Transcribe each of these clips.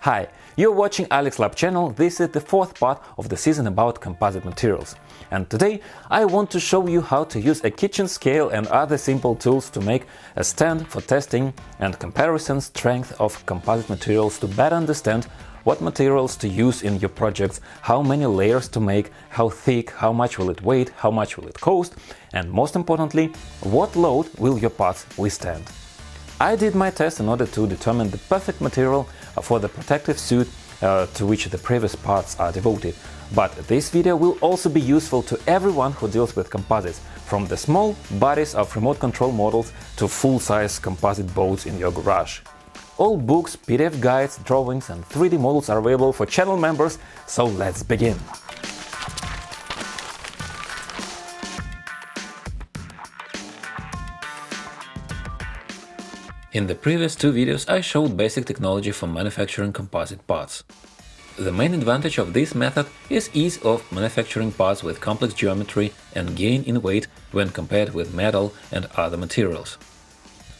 Hi, you're watching Alex Lab channel. This is the fourth part of the season about composite materials. And today I want to show you how to use a kitchen scale and other simple tools to make a stand for testing and comparison strength of composite materials to better understand what materials to use in your projects, how many layers to make, how thick, how much will it weigh, how much will it cost, and most importantly, what load will your parts withstand. I did my test in order to determine the perfect material for the protective suit to which the previous parts are devoted. But this video will also be useful to everyone who deals with composites, from the small bodies of remote control models to full-size composite boats in your garage. All books, PDF guides, drawings and 3D models are available for channel members, so let's begin! In the previous two videos I showed basic technology for manufacturing composite parts. The main advantage of this method is ease of manufacturing parts with complex geometry and gain in weight when compared with metal and other materials.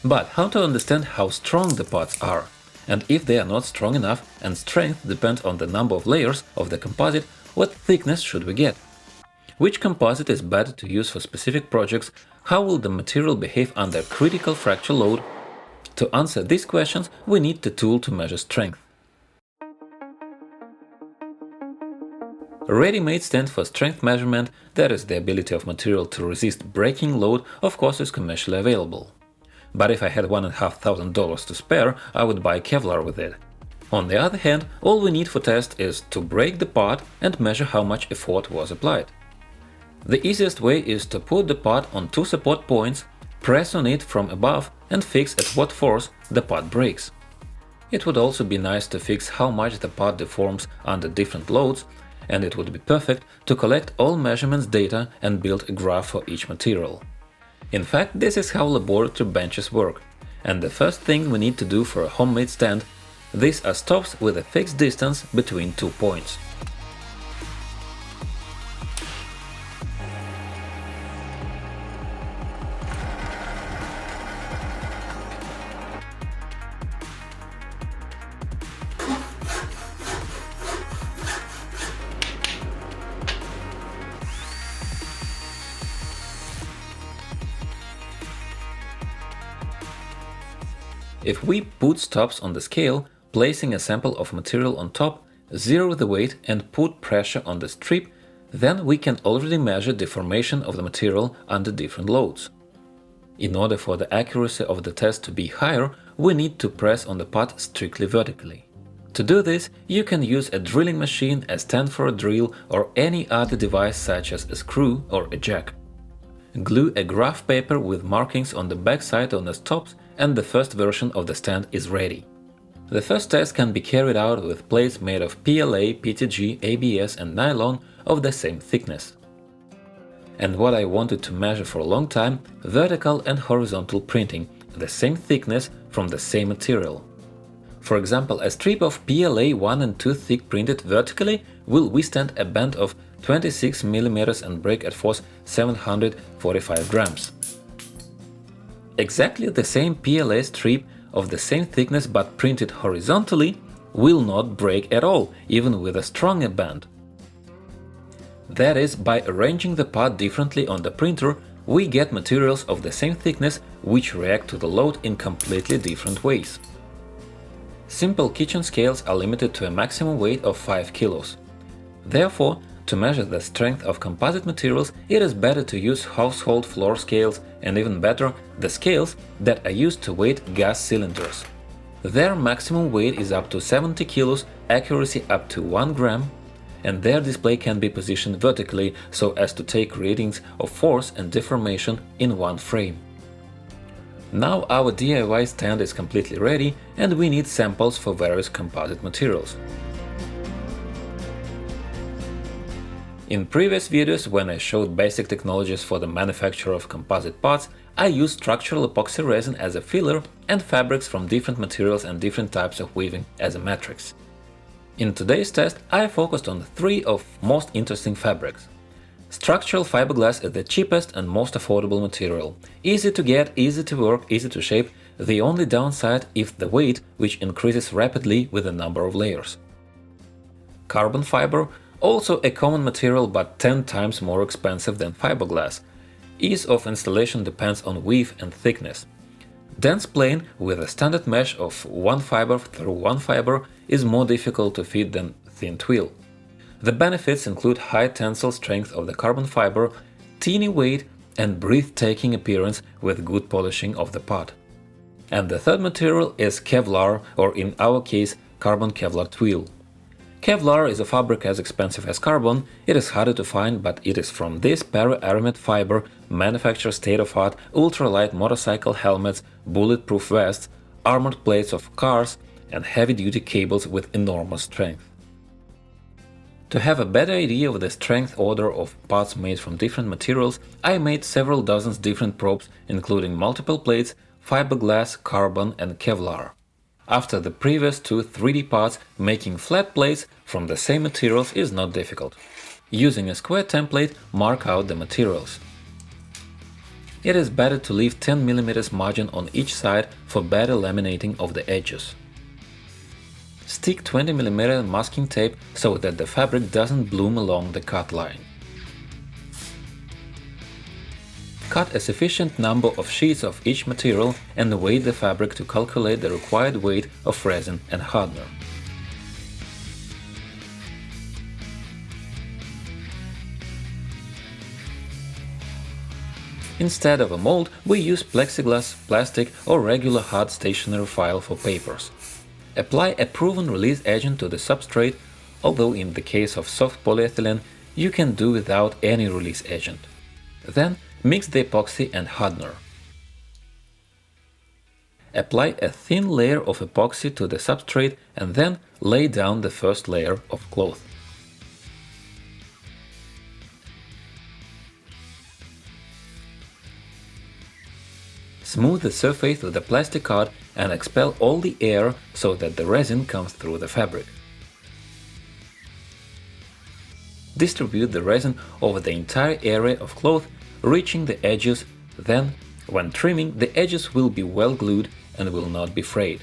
But how to understand how strong the parts are? And if they are not strong enough and strength depends on the number of layers of the composite, what thickness should we get? Which composite is better to use for specific projects? How will the material behave under critical fracture load? To answer these questions, we need the tool to measure strength. Ready-made stand for strength measurement, that is the ability of material to resist breaking load, of course is commercially available. But if I had $1,500 to spare, I would buy Kevlar with it. On the other hand, all we need for test is to break the part and measure how much effort was applied. The easiest way is to put the part on two support points, press on it from above and fix at what force the part breaks. It would also be nice to fix how much the part deforms under different loads, and it would be perfect to collect all measurements data and build a graph for each material. In fact, this is how laboratory benches work. And the first thing we need to do for a homemade stand, these are stops with a fixed distance between 2 points. If we put stops on the scale, placing a sample of material on top, zero the weight and put pressure on the strip, then we can already measure deformation of the material under different loads. In order for the accuracy of the test to be higher, we need to press on the part strictly vertically. To do this, you can use a drilling machine, a stand for a drill, or any other device such as a screw or a jack. Glue a graph paper with markings on the back side on the stops and the first version of the stand is ready. The first test can be carried out with plates made of PLA, PTG, ABS and nylon of the same thickness. And what I wanted to measure for a long time, vertical and horizontal printing, the same thickness from the same material. For example, a strip of PLA 1 and 2 thick printed vertically will withstand a bend of 26 mm and break at force 745 grams. Exactly the same PLA strip of the same thickness but printed horizontally will not break at all, even with a stronger bend. That is, by arranging the part differently on the printer, we get materials of the same thickness which react to the load in completely different ways. Simple kitchen scales are limited to a maximum weight of 5 kilos. Therefore, to measure the strength of composite materials, it is better to use household floor scales and even better, the scales that are used to weight gas cylinders. Their maximum weight is up to 70 kilos, accuracy up to 1 gram, and their display can be positioned vertically so as to take readings of force and deformation in one frame. Now our DIY stand is completely ready and we need samples for various composite materials. In previous videos, when I showed basic technologies for the manufacture of composite parts, I used structural epoxy resin as a filler and fabrics from different materials and different types of weaving as a matrix. In today's test, I focused on 3 of most interesting fabrics. Structural fiberglass is the cheapest and most affordable material. Easy to get, easy to work, easy to shape, the only downside is the weight, which increases rapidly with the number of layers. Carbon fiber, also a common material but 10 times more expensive than fiberglass. Ease of installation depends on width and thickness. Dense plane with a standard mesh of one fiber through one fiber is more difficult to fit than thin twill. The benefits include high tensile strength of the carbon fiber, teeny weight, and breathtaking appearance with good polishing of the part. And the third material is Kevlar, or in our case, carbon Kevlar twill. Kevlar is a fabric as expensive as carbon. It is harder to find, but it is from this para-aramid fiber manufactured state-of-art ultralight motorcycle helmets, bulletproof vests, armored plates of cars, and heavy-duty cables with enormous strength. To have a better idea of the strength order of parts made from different materials, I made several dozens different probes, including multiple plates, fiberglass, carbon, and Kevlar. After the previous two 3D parts, making flat plates from the same materials is not difficult. Using a square template, mark out the materials. It is better to leave 10 mm margin on each side for better laminating of the edges. Stick 20 mm masking tape so that the fabric doesn't bloom along the cut line. Cut a sufficient number of sheets of each material and weigh the fabric to calculate the required weight of resin and hardener. Instead of a mold, we use plexiglass, plastic, or regular hard stationery file for papers. Apply a proven release agent to the substrate, although in the case of soft polyethylene, you can do without any release agent. Then, mix the epoxy and hardener. Apply a thin layer of epoxy to the substrate and then lay down the first layer of cloth. Smooth the surface with a plastic card and expel all the air so that the resin comes through the fabric. Distribute the resin over the entire area of cloth, reaching the edges. Then, when trimming, the edges will be well glued and will not be frayed.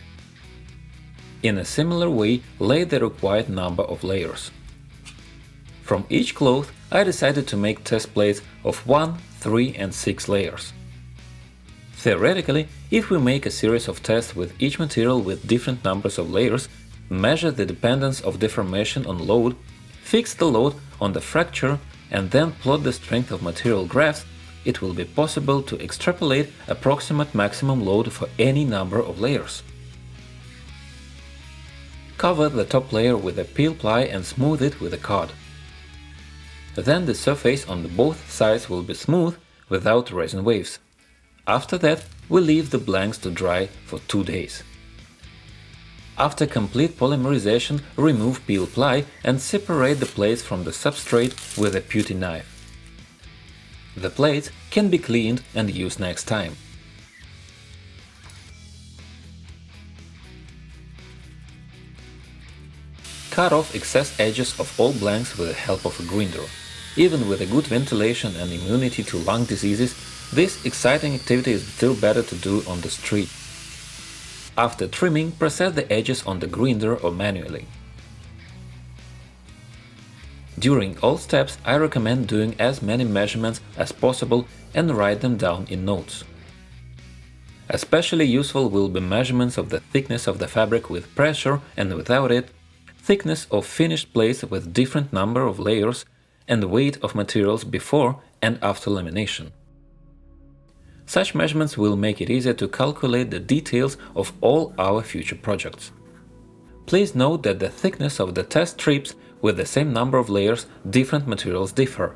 In a similar way, lay the required number of layers. From each cloth, I decided to make test plates of 1, 3, and 6 layers. Theoretically, if we make a series of tests with each material with different numbers of layers, measure the dependence of deformation on load, fix the load on the fracture, and then plot the strength of material graphs, it will be possible to extrapolate approximate maximum load for any number of layers. Cover the top layer with a peel ply and smooth it with a card. Then the surface on both sides will be smooth without resin waves. After that, we leave the blanks to dry for 2 days. After complete polymerization, remove peel ply and separate the plates from the substrate with a putty knife. The plates can be cleaned and used next time. Cut off excess edges of all blanks with the help of a grinder. Even with a good ventilation and immunity to lung diseases, this exciting activity is still better to do on the street. After trimming, preset the edges on the grinder or manually. During all steps, I recommend doing as many measurements as possible and write them down in notes. Especially useful will be measurements of the thickness of the fabric with pressure and without it, thickness of finished plates with different number of layers, and weight of materials before and after lamination. Such measurements will make it easier to calculate the details of all our future projects. Please note that the thickness of the test strips with the same number of layers, different materials differ.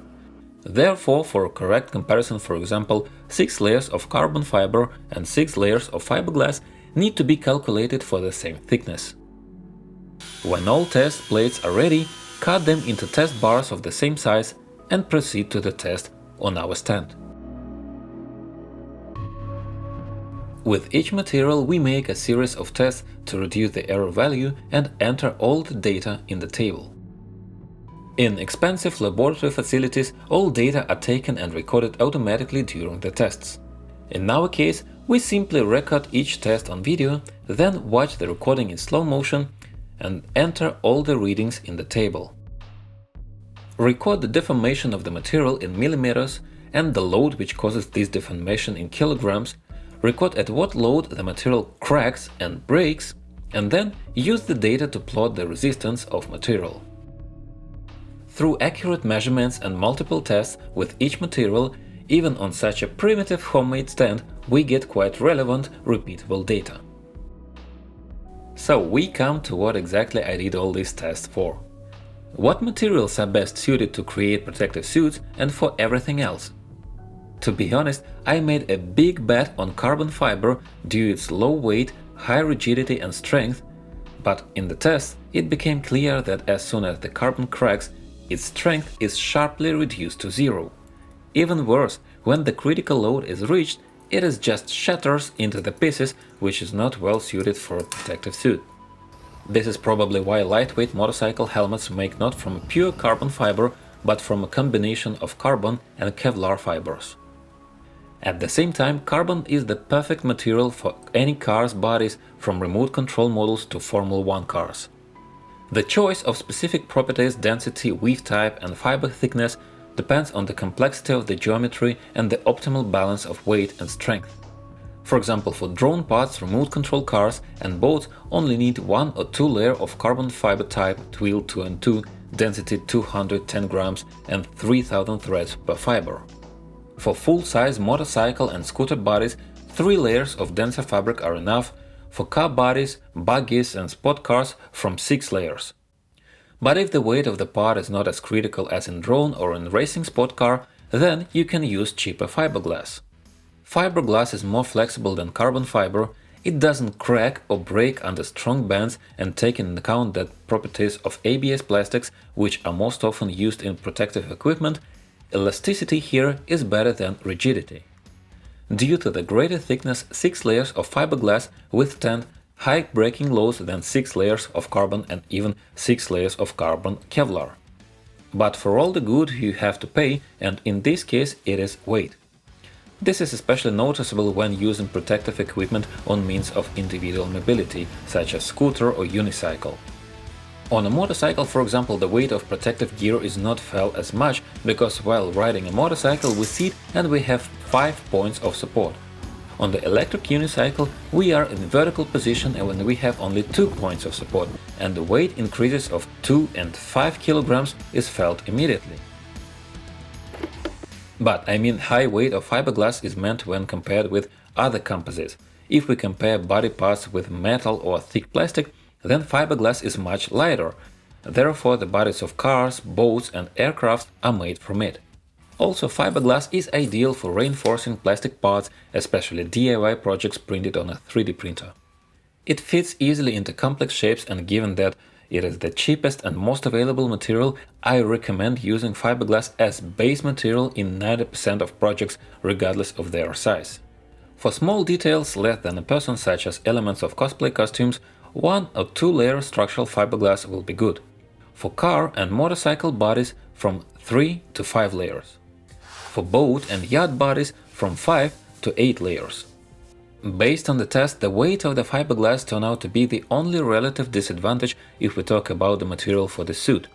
Therefore, for a correct comparison, for example, 6 layers of carbon fiber and 6 layers of fiberglass need to be calculated for the same thickness. When all test plates are ready, cut them into test bars of the same size and proceed to the test on our stand. With each material, we make a series of tests to reduce the error value and enter all the data in the table. In expensive laboratory facilities, all data are taken and recorded automatically during the tests. In our case, we simply record each test on video, then watch the recording in slow motion and enter all the readings in the table. Record the deformation of the material in millimeters and the load which causes this deformation in kilograms, record at what load the material cracks and breaks, and then use the data to plot the resistance of material. Through accurate measurements and multiple tests with each material, even on such a primitive homemade stand, we get quite relevant, repeatable data. So we come to what exactly I did all these tests for. What materials are best suited to create protective suits and for everything else? To be honest, I made a big bet on carbon fiber due to its low weight, high rigidity and strength, but in the test it became clear that as soon as the carbon cracks, its strength is sharply reduced to zero. Even worse, when the critical load is reached, it just shatters into the pieces, which is not well suited for a protective suit. This is probably why lightweight motorcycle helmets make not from pure carbon fiber, but from a combination of carbon and Kevlar fibers. At the same time, carbon is the perfect material for any car's bodies, from remote control models to Formula 1 cars. The choice of specific properties, density, weave type and fiber thickness depends on the complexity of the geometry and the optimal balance of weight and strength. For example, for drone parts, remote control cars and boats only need 1 or 2 layers of carbon fiber type twill 2 and 2, density 210 grams and 3000 threads per fiber. For full-size motorcycle and scooter bodies, 3 layers of denser fabric are enough. For car bodies, buggies and sport cars, from 6 layers. But if the weight of the part is not as critical as in drone or in racing sport car, then you can use cheaper fiberglass. Fiberglass is more flexible than carbon fiber, it doesn't crack or break under strong bends, and taking into account the properties of ABS plastics, which are most often used in protective equipment, elasticity here is better than rigidity. Due to the greater thickness, 6 layers of fiberglass withstand high breaking loads than 6 layers of carbon and even 6 layers of carbon Kevlar. But for all the good you have to pay, and in this case it is weight. This is especially noticeable when using protective equipment on means of individual mobility, such as scooter or unicycle. On a motorcycle, for example, the weight of protective gear is not felt as much, because while riding a motorcycle we sit and we have 5 points of support. On the electric unicycle we are in vertical position and when we have only 2 points of support, and the weight increases of 2 and 5 kilograms is felt immediately. But I mean, high weight of fiberglass is meant when compared with other composites. If we compare body parts with metal or thick plastic, then fiberglass is much lighter. Therefore, the bodies of cars, boats and aircraft are made from it. Also, fiberglass is ideal for reinforcing plastic parts, especially DIY projects printed on a 3D printer. It fits easily into complex shapes, and given that it is the cheapest and most available material, I recommend using fiberglass as base material in 90% of projects, regardless of their size. For small details less than a person, such as elements of cosplay costumes, 1 or 2 layer structural fiberglass will be good. For car and motorcycle bodies, from 3 to 5 layers. For boat and yacht bodies, from 5 to 8 layers. Based on the test, the weight of the fiberglass turned out to be the only relative disadvantage if we talk about the material for the suit.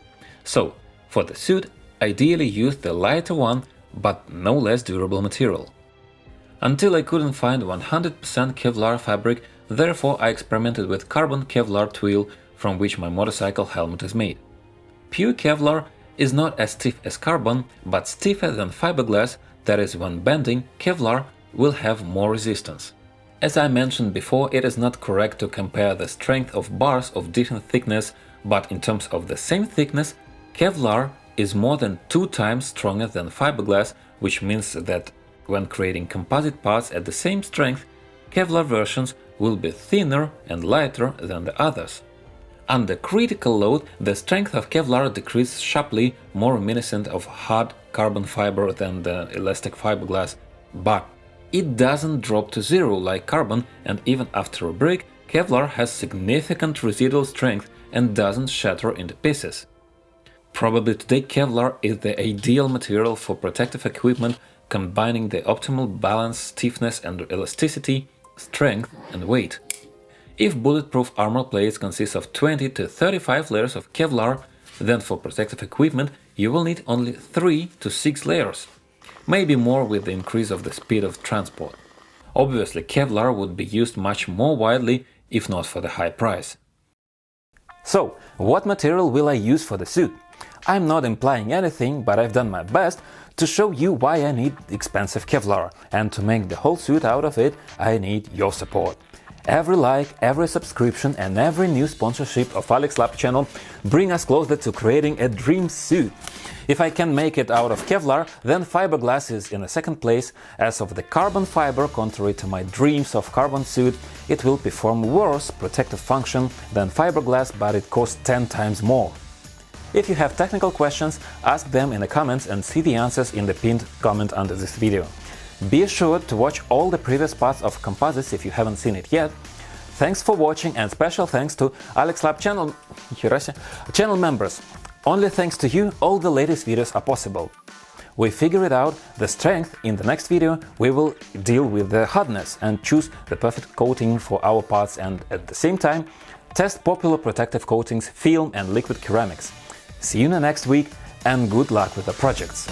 So, for the suit, ideally use the lighter one, but no less durable material. Until I couldn't find 100% Kevlar fabric, therefore I experimented with carbon Kevlar twill, from which my motorcycle helmet is made. Pure Kevlar is not as stiff as carbon, but stiffer than fiberglass, that is, when bending, Kevlar will have more resistance. As I mentioned before, it is not correct to compare the strength of bars of different thickness, but in terms of the same thickness, Kevlar is more than 2 times stronger than fiberglass, which means that when creating composite parts at the same strength, Kevlar versions will be thinner and lighter than the others. Under critical load, the strength of Kevlar decreases sharply, more reminiscent of hard carbon fiber than the elastic fiberglass, but it doesn't drop to zero like carbon, and even after a break, Kevlar has significant residual strength and doesn't shatter into pieces. Probably today Kevlar is the ideal material for protective equipment, combining the optimal balance, stiffness and elasticity, strength and weight. If bulletproof armor plates consist of 20 to 35 layers of Kevlar, then for protective equipment you will need only 3 to 6 layers, maybe more with the increase of the speed of transport. Obviously, Kevlar would be used much more widely if not for the high price. So, what material will I use for the suit? I'm not implying anything, but I've done my best to show you why I need expensive Kevlar, and to make the whole suit out of it, I need your support. Every like, every subscription and every new sponsorship of Alex Lab channel bring us closer to creating a dream suit. If I can make it out of Kevlar, then fiberglass is in a second place. As of the carbon fiber, contrary to my dreams of carbon suit, it will perform worse protective function than fiberglass, but it costs 10 times more. If you have technical questions, ask them in the comments and see the answers in the pinned comment under this video. Be sure to watch all the previous parts of Composites if you haven't seen it yet. Thanks for watching, and special thanks to Alex Lab channel members. Only thanks to you all the latest videos are possible. We figured out the strength. In the next video we will deal with the hardness and choose the perfect coating for our parts, and at the same time test popular protective coatings, film and liquid ceramics. See you in the next week, and good luck with the projects!